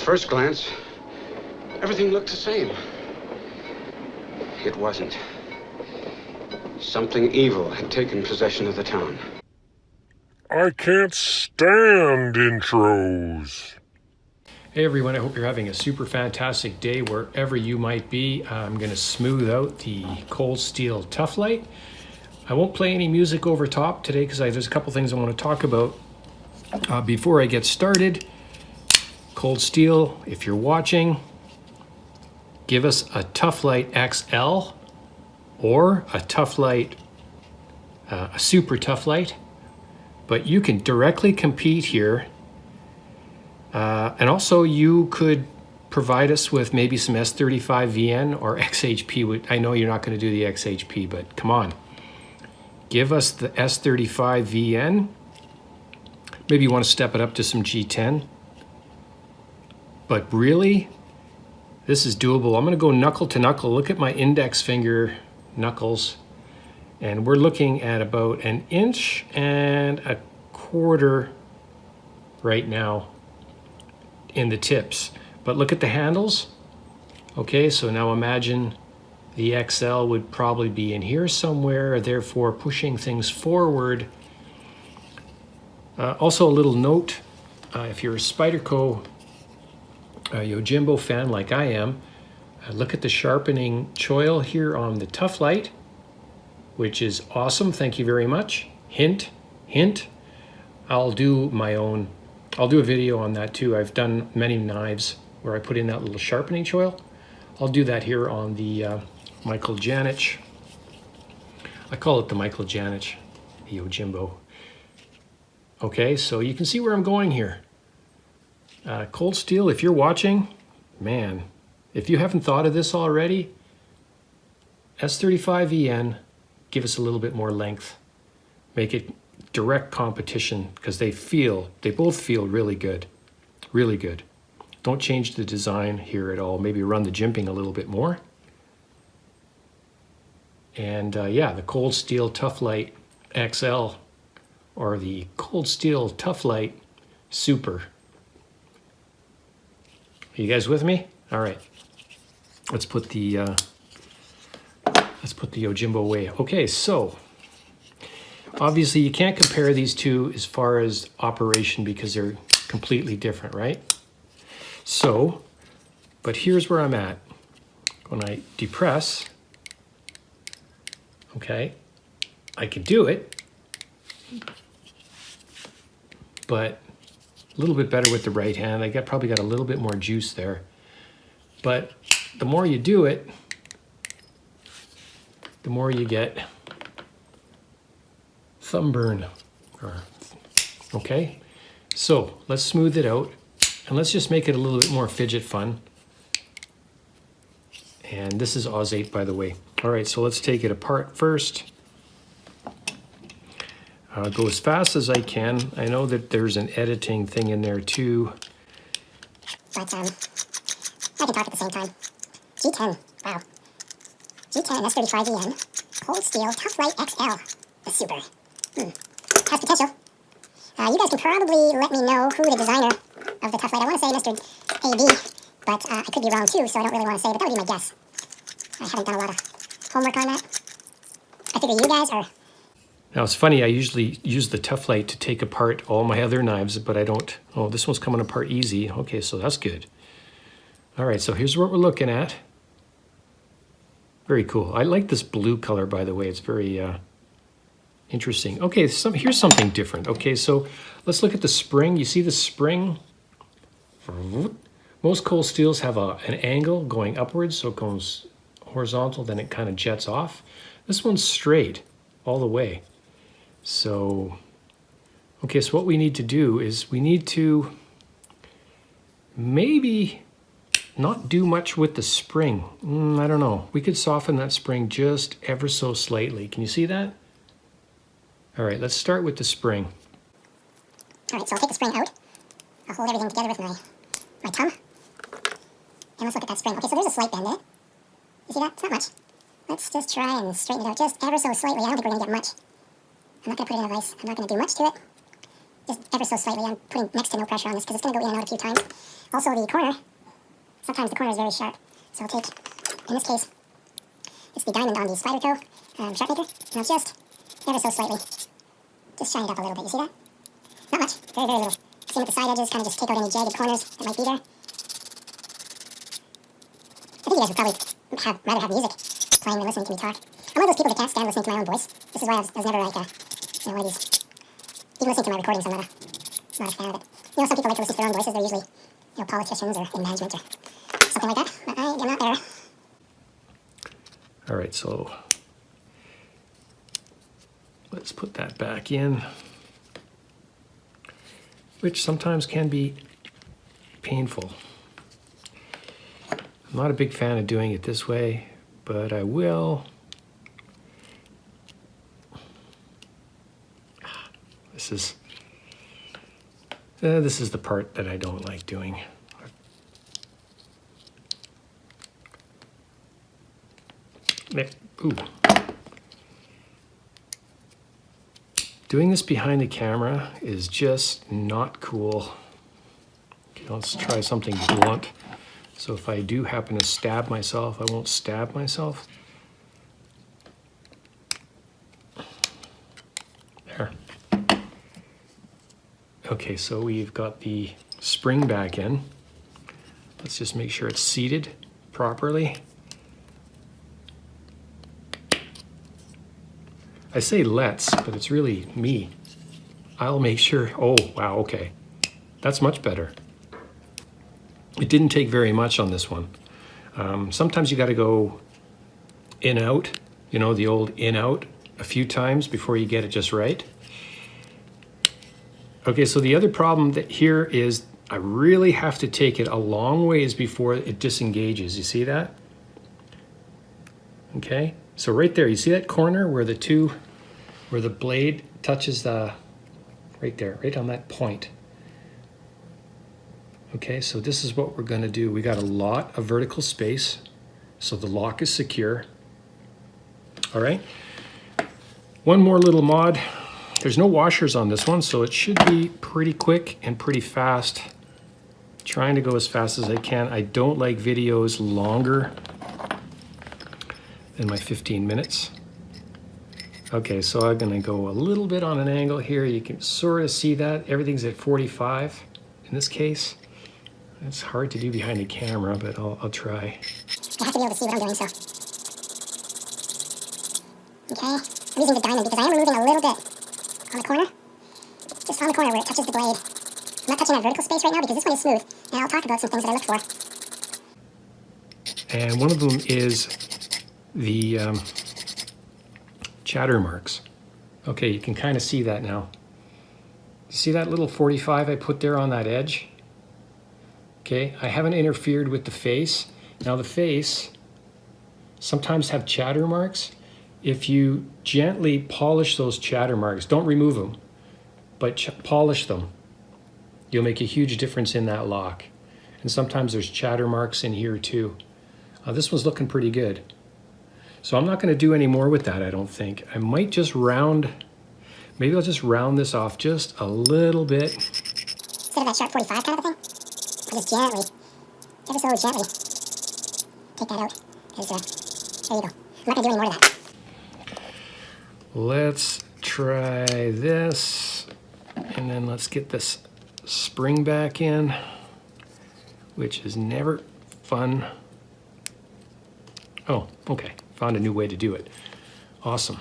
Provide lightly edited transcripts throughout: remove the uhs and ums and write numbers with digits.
first glance, everything looked the same. It wasn't. Something evil had taken possession of the town. I can't stand intros. Hey everyone, I hope you're having a super fantastic day wherever you might be. I'm going to smooth out the Cold Steel Tuff Lite. I won't play any music over top today because there's a couple things I want to talk about. Before I get started, Cold Steel, if you're watching, give us a Tuff Lite XL or a Tuff Lite, a Super Tuff Lite. But you can directly compete here. And also you could provide us with maybe some S35VN or XHP. I know you're not going to do the XHP, but come on. Give us the S35VN. Maybe you want to step it up to some G10. But really, this is doable. I'm going to go knuckle to knuckle. Look at my index finger knuckles. And we're looking at about 1.25 inches right now in the tips. But look at the handles. Okay, so now imagine the XL would probably be in here somewhere, therefore pushing things forward. Also a little note, if you're a Spyderco Yojimbo fan like I am, look at the sharpening choil here on the Tuff Lite, which is awesome. Thank you very much. Hint, hint. I'll do a video on that too. I've done many knives where I put in that little sharpening choil. I'll do that here on the Michael Janich. I call it the Michael Janich, the Yojimbo. Okay, so you can see where I'm going here. Cold Steel, if you're watching, man, if you haven't thought of this already, S35VN, give us a little bit more length. Make it direct competition because they both feel really good. Really good. Don't change the design here at all. Maybe run the jimping a little bit more. And yeah, the Cold Steel Tuff Lite XL or the Cold Steel Tuff Lite Super. Are you guys with me? All right. Let's put the Yojimbo away. Okay, so obviously you can't compare these two as far as operation because they're completely different, right? So, but here's where I'm at. When I depress, okay, I can do it, but a little bit better with the right hand. I probably got a little bit more juice there. But the more you do it, the more you get thumb burn. Okay, so let's smooth it out and let's just make it a little bit more fidget fun. And this is Oz 8, by the way. All right, so let's take it apart first. Go as fast as I can. I know that there's an editing thing in there too. But I can talk at the same time. G10, wow. G10 and S35VN, Cold Steel Tuff Lite XL, the Super. Has potential. You guys can probably let me know who the designer of the Tuff Lite. I want to say Mr. AB, but I could be wrong too, so I don't really want to say, but that would be my guess. I haven't done a lot of homework on that. I figure you guys are... Now it's funny, I usually use the Tuff Lite to take apart all my other knives, but I don't. Oh, this one's coming apart easy. Okay, so that's good. All right, so here's what we're looking at. Very cool. I like this blue color, by the way. It's very interesting. Okay, here's something different. Okay, so let's look at the spring. You see the spring? Most Cold Steels have an angle going upwards, so it goes horizontal, then it kind of jets off. This one's straight all the way. So, okay, so what we need to do is we need to maybe not do much with the spring. I don't know. We could soften that spring just ever so slightly. Can you see that? All right, let's start with the spring. All right, so I'll take the spring out. I'll hold everything together with my thumb. And let's look at that spring. Okay, so there's a slight bend in it. You see that? It's not much. Let's just try and straighten it out just ever so slightly. I don't think we're going to get much. I'm not going to put it in a vise. I'm not going to do much to it. just ever so slightly. I'm putting next to no pressure on this because it's going to go in and out a few times. Also, the corner, sometimes the corner is very sharp. So I'll take, in this case, it's the diamond on the Spyderco sharp maker. Now just ever so slightly, just shine it up a little bit. You see that? Not much, very, very little. Same with the side edges, kind of just take out any jagged corners that might be there. I think you guys would probably rather have music playing than listening to me talk. I'm one of those people that can't stand listening to my own voice. This is why I was never like, one of these. Even listening to my recordings, I'm not a fan of it. Some people like to listen to their own voices. They're usually, politicians or in management or something like that. But I am not there. All right, so let's put that back in, which sometimes can be painful. I'm not a big fan of doing it this way, but I will. This is the part that I don't like doing. Ooh. Doing this behind the camera is just not cool. Okay, let's try something blunt. So if I do happen to stab myself, I won't stab myself. There. Okay, so we've got the spring back in. Let's just make sure it's seated properly. I say let's, but it's really me. I'll make sure. Oh, wow, okay. That's much better. It didn't take very much on this one. Sometimes you got to go in out, the old in out a few times before you get it just right. Okay, so the other problem here is I really have to take it a long ways before it disengages. You see that? Okay, so right there, you see that corner where the blade touches right there, right on that point. Okay, so this is what we're gonna do. We got a lot of vertical space, so the lock is secure. All right, one more little mod. There's no washers on this one, so it should be pretty quick and pretty fast. Trying to go as fast as I can. I don't like videos longer than my 15 minutes. Okay, so I'm gonna go a little bit on an angle here. You can sort of see that. Everything's at 45 in this case. It's hard to do behind the camera, but I'll try. You have to be able to see what I'm doing, so. Okay, I'm using the diamond because I am removing a little bit on the corner. Just on the corner where it touches the blade. I'm not touching that vertical space right now because this one is smooth, and I'll talk about some things that I look for. And one of them is the chatter marks. Okay, you can kind of see that now. See that little 45 I put there on that edge? Okay, I haven't interfered with the face. Now the face sometimes have chatter marks. If you gently polish those chatter marks, don't remove them, but polish them, you'll make a huge difference in that lock. And sometimes there's chatter marks in here too. This one's looking pretty good. So I'm not gonna do any more with that, I don't think. I might just maybe I'll just round this off just a little bit. Instead of that sharp 45 kind of a thing, I just gently, ever so gently, take that out. There you go. I'm not gonna do any more of that. Let's try this, and then let's get this spring back in, which is never fun. Oh, okay, found a new way to do it. Awesome.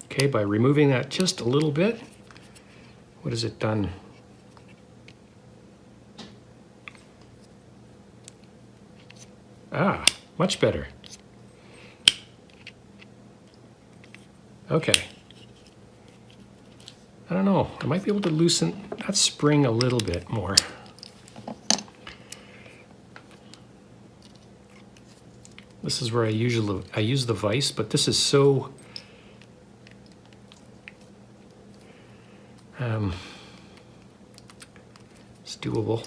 Okay, by removing that just a little bit, what has it done? Ah, much better. Okay. I don't know, I might be able to loosen that spring a little bit more. This is where I use the vise, but this is so it's doable.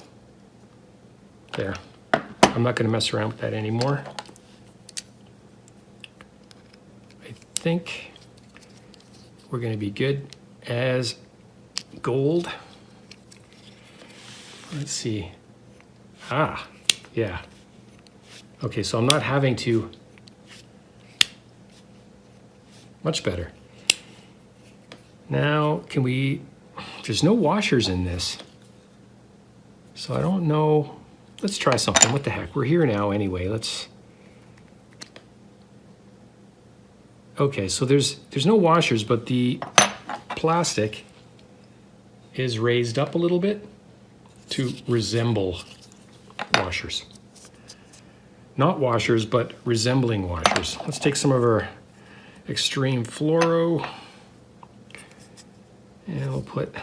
There. I'm not going to mess around with that anymore. I think we're going to be good. as gold. Let's see. Ah, yeah. Okay, so I'm not having to. Much better. Now, can we, there's no washers in this. So I don't know. Let's try something. What the heck? We're here now anyway. Okay, so there's no washers, but the plastic is raised up a little bit to resemble washers. Not washers, but resembling washers. Let's take some of our extreme fluoro and we'll put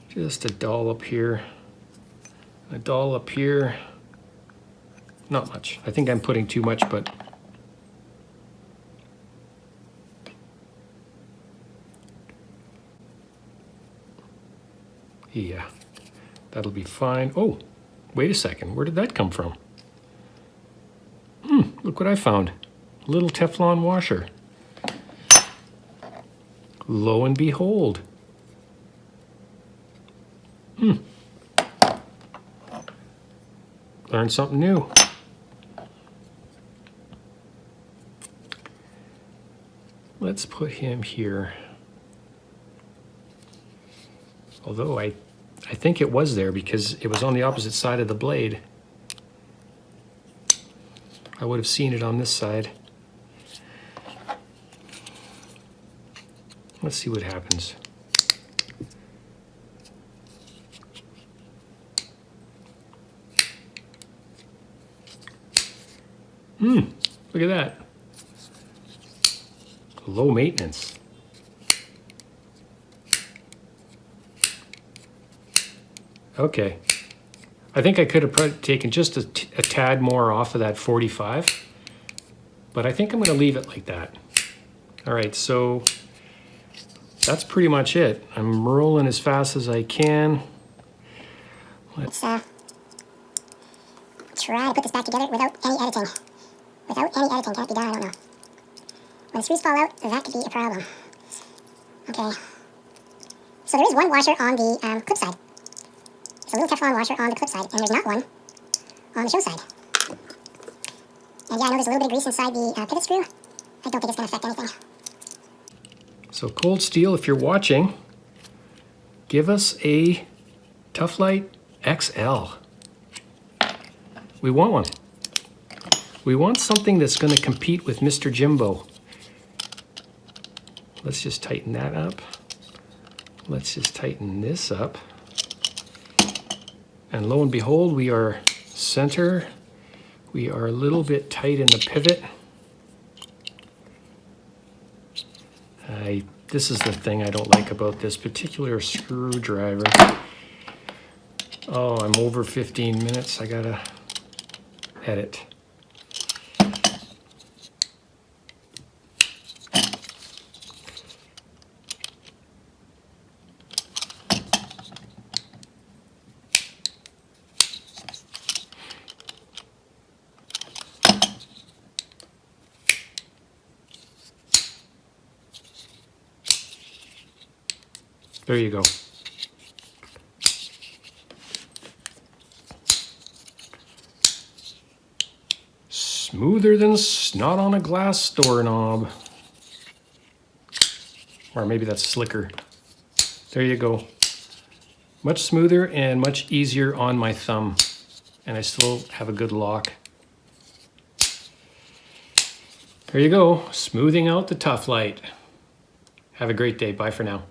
just a dollop here, a dollop here. Not much. I think I'm putting too much, but yeah, that'll be fine. Oh, wait a second. Where did that come from? Look what I found. A little Teflon washer. Lo and behold. Learned something new. Let's put him here. Although I think it was there because it was on the opposite side of the blade. I would have seen it on this side. Let's see what happens. Look at that. Low maintenance. Okay. I think I could have taken just a tad more off of that 45, but I think I'm going to leave it like that. All right, so that's pretty much it. I'm rolling as fast as I can. Let's try to put this back together without any editing. Without any editing, can it be done? I don't know. When the screws fall out, that could be a problem. Okay. So there is one washer on the clip side. There's a little Teflon washer on the clip side, and there's not one on the show side. And yeah, I know there's a little bit of grease inside the pivot screw. I don't think it's going to affect anything. So Cold Steel, if you're watching, give us a Tuff Lite XL. We want one. We want something that's going to compete with Mr. Jimbo. Let's just tighten that up. Let's just tighten this up. And lo and behold, we are center. We are a little bit tight in the pivot. This is the thing I don't like about this particular screwdriver. Oh, I'm over 15 minutes. I gotta edit. There you go. Smoother than snot on a glass doorknob. Or maybe that's slicker. There you go. Much smoother and much easier on my thumb. And I still have a good lock. There you go. Smoothing out the Tuff Lite. Have a great day. Bye for now.